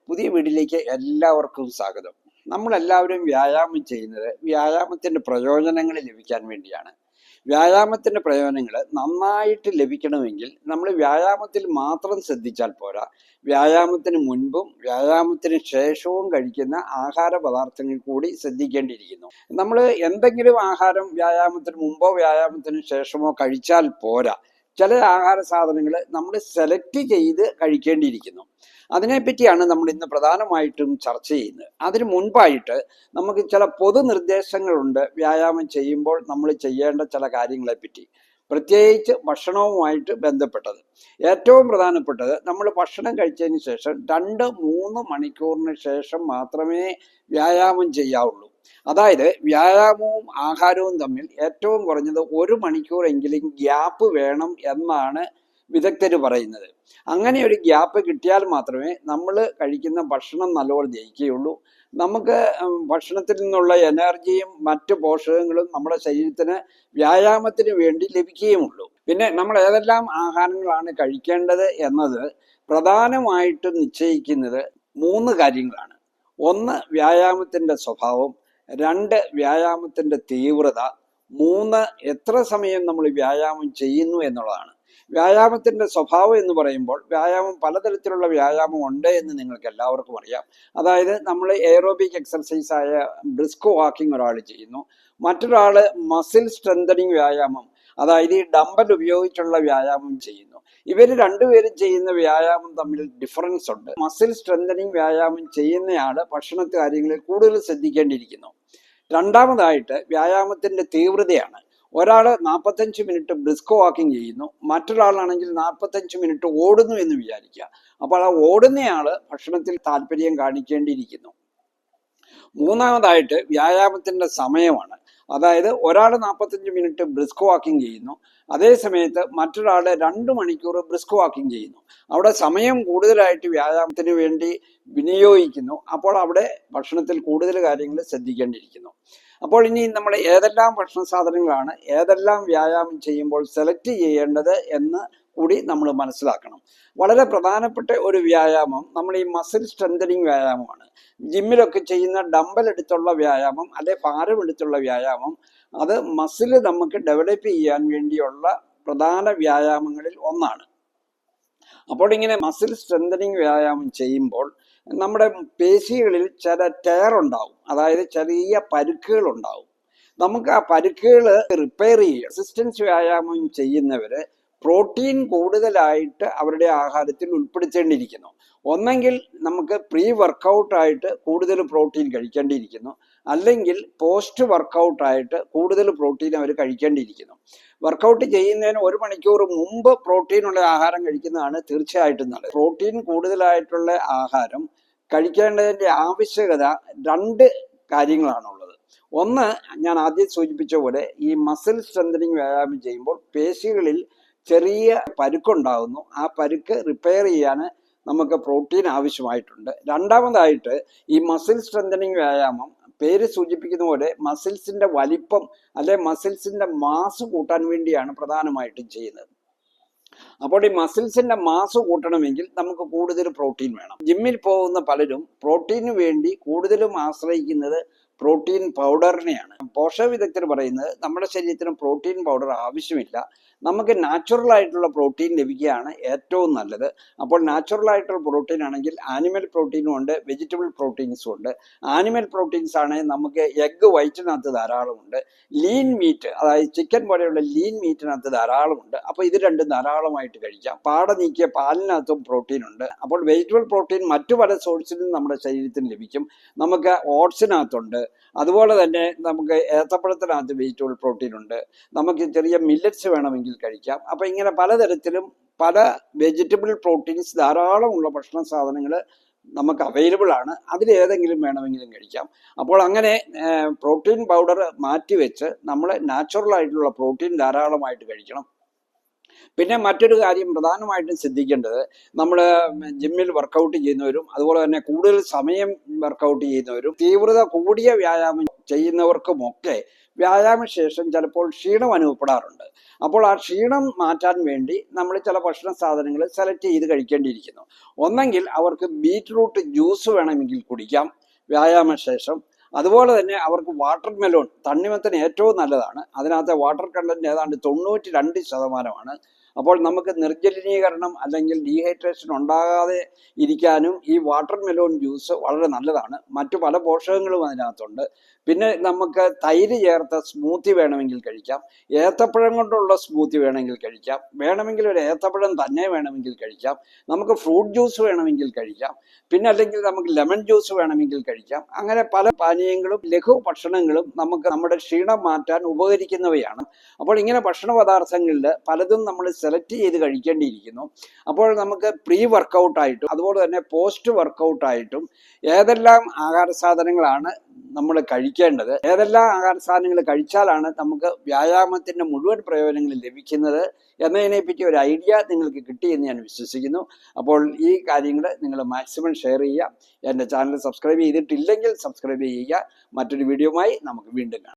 പുതിയ വീഡിയോയിലേക്ക് എല്ലാവർക്കും സ്വാഗതം. നമ്മളെല്ലാവരും വ്യായാമം ചെയ്യുന്നത് വ്യായാമത്തിന്റെ പ്രയോജനങ്ങൾ ലഭിക്കാൻ വേണ്ടിയാണ്. വ്യായാമത്തിന്റെ പ്രയോജനങ്ങൾ നന്നായിട്ട് ലഭിക്കണമെങ്കിൽ നമ്മൾ വ്യായാമത്തിൽ മാത്രം ശ്രദ്ധിച്ചാൽ പോരാ. വ്യായാമത്തിന് മുൻപും വ്യായാമത്തിന് ശേഷവും കഴിക്കുന്ന ആഹാര പദാർത്ഥങ്ങൾ കൂടി ശ്രദ്ധിക്കേണ്ടിയിരിക്കുന്നു. നമ്മൾ എന്തെങ്കിലും ആഹാരം വ്യായാമത്തിന് മുമ്പോ വ്യായാമത്തിന് ശേഷമോ കഴിച്ചാൽ പോരാ. ചില ആഹാര സാധനങ്ങൾ നമ്മൾ സെലക്ട് ചെയ്ത് കഴിക്കേണ്ടിയിരിക്കുന്നു. അതിനെപ്പറ്റിയാണ് നമ്മൾ ഇന്ന് പ്രധാനമായിട്ടും ചർച്ച ചെയ്യുന്നത്. അതിനു മുൻപായിട്ട് നമുക്ക് ചില പൊതു നിർദ്ദേശങ്ങളുണ്ട് വ്യായാമം ചെയ്യുമ്പോൾ നമ്മൾ ചെയ്യേണ്ട ചില കാര്യങ്ങളെപ്പറ്റി, പ്രത്യേകിച്ച് ഭക്ഷണവുമായിട്ട് ബന്ധപ്പെട്ടത്. ഏറ്റവും പ്രധാനപ്പെട്ടത്, നമ്മൾ ഭക്ഷണം കഴിച്ചതിന് ശേഷം 2-3 മണിക്കൂറിന് ശേഷം മാത്രമേ വ്യായാമം ചെയ്യാവുള്ളൂ. അതായത് വ്യായാമവും ആഹാരവും തമ്മിൽ ഏറ്റവും കുറഞ്ഞത് 1 മണിക്കൂറെങ്കിലും ഗ്യാപ്പ് വേണം എന്നാണ് വിദഗ്ധർ പറയുന്നത്. അങ്ങനെ ഒരു ഗ്യാപ്പ് കിട്ടിയാൽ മാത്രമേ നമ്മൾ കഴിക്കുന്ന ഭക്ഷണം നല്ലപോലെ ദഹിക്കുകയുള്ളൂ. നമുക്ക് ഭക്ഷണത്തിൽ നിന്നുള്ള എനർജിയും മറ്റു പോഷകങ്ങളും നമ്മുടെ ശരീരത്തിന് വ്യായാമത്തിന് വേണ്ടി ലഭിക്കുകയുമുള്ളൂ. പിന്നെ നമ്മൾ ഏതെല്ലാം ആഹാരങ്ങളാണ് കഴിക്കേണ്ടത് എന്നത് പ്രധാനമായിട്ടും നിശ്ചയിക്കുന്നത് 3 കാര്യങ്ങളാണ്. 1, വ്യായാമത്തിന്റെ സ്വഭാവം. 2, വ്യായാമത്തിന്റെ തീവ്രത. 3, എത്ര സമയം നമ്മൾ വ്യായാമം ചെയ്യുന്നു എന്നുള്ളതാണ്. വ്യായാമത്തിന്റെ സ്വഭാവം എന്ന് പറയുമ്പോൾ വ്യായാമം പലതരത്തിലുള്ള വ്യായാമം ഉണ്ട് എന്ന് നിങ്ങൾക്ക് എല്ലാവർക്കും അറിയാം. അതായത് നമ്മൾ എയറോബിക് എക്സർസൈസ് ആയ ബ്രിസ്ക് വാക്കിംഗ് ഒരാൾ ചെയ്യുന്നു, മറ്റൊരാൾ മസിൽ സ്ട്രെങ്തനിങ് വ്യായാമം, അതായത് ഈ ഡംബൽ ഉപയോഗിച്ചുള്ള വ്യായാമം ചെയ്യുന്നു. ഇവർ രണ്ടുപേരും ചെയ്യുന്ന വ്യായാമം തമ്മിൽ ഡിഫറൻസ് ഉണ്ട്. മസിൽ സ്ട്രെങ്തനിങ് വ്യായാമം ചെയ്യുന്നയാൾ ഭക്ഷണ കാര്യങ്ങളിൽ കൂടുതൽ ശ്രദ്ധിക്കേണ്ടിയിരിക്കുന്നു. രണ്ടാമതായിട്ട് വ്യായാമത്തിന്റെ തീവ്രതയാണ്. ഒരാൾ 45 മിനിറ്റ് ബ്രിസ്ക് വാക്കിംഗ് ചെയ്യുന്നു, മറ്റൊരാളാണെങ്കിൽ 45 മിനിറ്റ് ഓടുന്നു എന്ന് വിചാരിക്കുക. അപ്പോൾ ആ ഓടുന്നയാള് ഭക്ഷണത്തിൽ താല്പര്യം കാണിക്കേണ്ടിയിരിക്കുന്നു. മൂന്നാമതായിട്ട് വ്യായാമത്തിന്റെ സമയമാണ്. അതായത് ഒരാൾ 45 മിനിറ്റ് ബ്രിസ്ക് വാക്കിംഗ് ചെയ്യുന്നു, അതേ സമയത്ത് മറ്റൊരാൾ 2 മണിക്കൂർ ബ്രിസ്ക് വാക്കിംഗ് ചെയ്യുന്നു. അവിടെ സമയം കൂടുതലായിട്ട് വ്യായാമത്തിന് വേണ്ടി വിനിയോഗിക്കുന്നു. അപ്പോൾ അവിടെ ഭക്ഷണത്തിൽ കൂടുതൽ കാര്യങ്ങൾ ശ്രദ്ധിക്കേണ്ടിയിരിക്കുന്നു. അപ്പോൾ ഇനി നമ്മൾ ഏതെല്ലാം ഭക്ഷണ സാധനങ്ങളാണ് ഏതെല്ലാം വ്യായാമം ചെയ്യുമ്പോൾ സെലക്ട് ചെയ്യേണ്ടത് എന്ന് കൂടി നമ്മൾ മനസ്സിലാക്കണം. വളരെ പ്രധാനപ്പെട്ട ഒരു വ്യായാമം നമ്മൾ ഈ മസിൽ സ്ട്രെങ്തനിങ് വ്യായാമമാണ്. ജിമ്മിലൊക്കെ ചെയ്യുന്ന ഡംബൽ എടുത്തുള്ള വ്യായാമം, അല്ലെ ഭാരം എടുത്തുള്ള വ്യായാമം, അത് മസിൽ നമുക്ക് ഡെവലപ്പ് ചെയ്യാൻ വേണ്ടിയുള്ള പ്രധാന വ്യായാമങ്ങളിൽ ഒന്നാണ്. അപ്പോൾ ഇങ്ങനെ മസിൽ സ്ട്രെങ്തനിങ് വ്യായാമം ചെയ്യുമ്പോൾ നമ്മുടെ പേശികളിൽ ചില ടയർ ഉണ്ടാവും, അതായത് ചെറിയ പരുക്കുകൾ ഉണ്ടാവും. നമുക്ക് ആ പരുക്കുകൾ റിപ്പയർ ചെയ്യുക. റെസിസ്റ്റൻസ് വ്യായാമം ചെയ്യുന്നവര് പ്രോട്ടീൻ കൂടുതലായിട്ട് അവരുടെ ആഹാരത്തിൽ ഉൾപ്പെടുത്തേണ്ടിയിരിക്കുന്നു. ഒന്നെങ്കിൽ നമുക്ക് പ്രീ വർക്കൗട്ടായിട്ട് കൂടുതൽ പ്രോട്ടീൻ കഴിക്കേണ്ടിയിരിക്കുന്നു, അല്ലെങ്കിൽ പോസ്റ്റ് വർക്കൗട്ടായിട്ട് കൂടുതൽ പ്രോട്ടീൻ അവർ കഴിക്കേണ്ടിയിരിക്കുന്നു. വർക്കൗട്ട് ചെയ്യുന്നതിന് 1 മണിക്കൂർ മുമ്പ് പ്രോട്ടീനുള്ള ആഹാരം കഴിക്കുന്നതാണ് തീർച്ചയായിട്ടും നല്ലത്. പ്രോട്ടീൻ കൂടുതലായിട്ടുള്ള ആഹാരം കഴിക്കേണ്ടതിൻ്റെ ആവശ്യകത 2 കാര്യങ്ങളാണുള്ളത്. ഒന്ന്, ഞാൻ ആദ്യം സൂചിപ്പിച്ച പോലെ ഈ മസിൽ സ്ട്രെങ്തനിങ് വ്യായാമം ചെയ്യുമ്പോൾ പേശികളിൽ ചെറിയ പരുക്കുണ്ടാകുന്നു. ആ പരുക്ക് റിപ്പയർ ചെയ്യാൻ നമുക്ക് പ്രോട്ടീൻ ആവശ്യമായിട്ടുണ്ട്. രണ്ടാമതായിട്ട് ഈ മസിൽ സ്ട്രെങ്തനിങ് വ്യായാമം പേര് സൂചിപ്പിക്കുന്ന പോലെ മസിൽസിന്റെ വലിപ്പം അല്ലെ മസിൽസിന്റെ മാസ് കൂട്ടാൻ വേണ്ടിയാണ് പ്രധാനമായിട്ടും ചെയ്യുന്നത്. അപ്പോൾ ഈ മസിൽസിന്റെ മാസ് കൂട്ടണമെങ്കിൽ നമുക്ക് കൂടുതൽ പ്രോട്ടീൻ വേണം. ജിമ്മിൽ പോകുന്ന പലരും പ്രോട്ടീനു വേണ്ടി കൂടുതലും ആശ്രയിക്കുന്നത് പ്രോട്ടീൻ പൗഡറിനെയാണ്. പോഷക വിദഗ്ധർ പറയുന്നത് നമ്മുടെ ശരീരത്തിന് പ്രോട്ടീൻ പൗഡർ ആവശ്യമില്ല, നമുക്ക് നാച്ചുറൽ ആയിട്ടുള്ള പ്രോട്ടീൻ ലഭിക്കുകയാണ് ഏറ്റവും നല്ലത്. അപ്പോൾ നാച്ചുറൽ ആയിട്ടുള്ള പ്രോട്ടീൻ ആണെങ്കിൽ ആനിമൽ പ്രോട്ടീനും ഉണ്ട്, വെജിറ്റബിൾ പ്രോട്ടീൻസും ഉണ്ട്. ആനിമൽ പ്രോട്ടീൻസ് ആണെങ്കിൽ നമുക്ക് എഗ് വൈറ്റിനകത്ത് ധാരാളമുണ്ട്, ലീൻ മീറ്റ് അതായത് ചിക്കൻ പോലെയുള്ള ലീൻ മീറ്റിനകത്ത് ധാരാളമുണ്ട്. അപ്പോൾ ഇത് രണ്ടും ധാരാളമായിട്ട് കഴിക്കാം. പാട നീക്കിയ പാലിനകത്തും പ്രോട്ടീൻ ഉണ്ട്. അപ്പോൾ വെജിറ്റബിൾ പ്രോട്ടീൻ മറ്റു പല സോഴ്സിൽ നിന്നും നമ്മുടെ ശരീരത്തിന് ലഭിക്കും. നമുക്ക് ഓട്സിനകത്തുണ്ട്, അതുപോലെ തന്നെ നമുക്ക് ഏത്തപ്പഴത്തിനകത്ത് വെജിറ്റബിൾ പ്രോട്ടീൻ ഉണ്ട്, നമുക്ക് ചെറിയ മില്ലറ്റ്സ് വേണമെങ്കിൽ കഴിക്കാം. അപ്പൊ ഇങ്ങനെ പലതരത്തിലും പല വെജിറ്റബിൾ പ്രോട്ടീൻസ് ധാരാളമുള്ള ഭക്ഷണ സാധനങ്ങൾ നമുക്ക് അവൈലബിൾ ആണ്. അതിലേതെങ്കിലും വേണമെങ്കിലും കഴിക്കാം. അപ്പോൾ അങ്ങനെ പ്രോട്ടീൻ പൗഡർ മാറ്റിവെച്ച് നമ്മൾ നാച്ചുറൽ ആയിട്ടുള്ള പ്രോട്ടീൻ ധാരാളമായിട്ട് കഴിക്കണം. പിന്നെ മറ്റൊരു കാര്യം പ്രധാനമായിട്ടും ശ്രദ്ധിക്കേണ്ടത്, നമ്മൾ ജിമ്മിൽ വർക്കൗട്ട് ചെയ്യുന്നവരും അതുപോലെ തന്നെ കൂടുതൽ സമയം വർക്കൗട്ട് ചെയ്യുന്നവരും തീവ്രത കൂടിയ വ്യായാമം ചെയ്യുന്നവർക്കുമൊക്കെ വ്യായാമശേഷം ചിലപ്പോൾ ക്ഷീണം അനുഭവപ്പെടാറുണ്ട്. അപ്പോൾ ആ ക്ഷീണം മാറ്റാൻ വേണ്ടി നമ്മൾ ചില ഭക്ഷണ സാധനങ്ങൾ സെലക്ട് ചെയ്ത് കഴിക്കേണ്ടിയിരിക്കുന്നു. ഒന്നെങ്കിൽ അവർക്ക് ബീറ്റ്റൂട്ട് ജ്യൂസ് വേണമെങ്കിൽ കുടിക്കാം വ്യായാമശേഷം. അതുപോലെ തന്നെ അവർക്ക് വാട്ടർ മെലോൺ, തണ്ണിമത്തൻ ഏറ്റവും നല്ലതാണ്. അതിനകത്തെ വാട്ടർ കണ്ടന്റ് ഏതാണ്ട് 92%. അപ്പോൾ നമുക്ക് നിർജ്ജലീകരണം അല്ലെങ്കിൽ ഡീഹൈഡ്രേഷൻ ഉണ്ടാകാതെ ഇരിക്കാനും ഈ വാട്ടർ മെലോൺ ജ്യൂസ് വളരെ നല്ലതാണ്. മറ്റു പല പോഷകങ്ങളും അതിനകത്തുണ്ട്. പിന്നെ നമുക്ക് തൈര് ചേർത്ത സ്മൂത്തി വേണമെങ്കിൽ കഴിക്കാം. ഏത്തപ്പഴം കൊണ്ടുള്ള സ്മൂത്തി വേണമെങ്കിൽ കഴിക്കാം. വേണമെങ്കിൽ ഒരു ഏത്തപ്പഴം തന്നെ വേണമെങ്കിൽ കഴിക്കാം. നമുക്ക് ഫ്രൂട്ട് ജ്യൂസ് വേണമെങ്കിൽ കഴിക്കാം. പിന്നെ അല്ലെങ്കിൽ നമുക്ക് ലെമൺ ജ്യൂസ് വേണമെങ്കിൽ കഴിക്കാം. അങ്ങനെ പല പാനീയങ്ങളും ലഘു ഭക്ഷണങ്ങളും നമുക്ക് നമ്മുടെ ക്ഷീണം മാറ്റാൻ ഉപകരിക്കുന്നവയാണ്. അപ്പോൾ ഇങ്ങനെ ഭക്ഷണ പദാർത്ഥങ്ങളിൽ പലതും നമ്മൾ സെലക്ട് ചെയ്ത് കഴിക്കേണ്ടിയിരിക്കുന്നു. അപ്പോൾ നമുക്ക് പ്രീ വർക്കൗട്ടായിട്ടും അതുപോലെ തന്നെ പോസ്റ്റ് വർക്കൗട്ടായിട്ടും ഏതെല്ലാം ആഹാര സാധനങ്ങളാണ് നമ്മൾ കഴിക്കേണ്ടത്, ഏതെല്ലാം ആഹാര സാധനങ്ങൾ കഴിച്ചാലാണ് നമുക്ക് വ്യായാമത്തിൻ്റെ മുഴുവൻ പ്രയോജനങ്ങൾ ലഭിക്കുന്നത് എന്നതിനെപ്പറ്റി ഒരു ഐഡിയ നിങ്ങൾക്ക് കിട്ടിയെന്ന് ഞാൻ വിശ്വസിക്കുന്നു. അപ്പോൾ ഈ കാര്യങ്ങൾ നിങ്ങൾ മാക്സിമം ഷെയർ ചെയ്യുക. എൻ്റെ ചാനൽ സബ്സ്ക്രൈബ് ചെയ്തിട്ടില്ലെങ്കിൽ സബ്സ്ക്രൈബ് ചെയ്യുക. മറ്റൊരു വീഡിയോയുമായി നമുക്ക് വീണ്ടും കാണാം.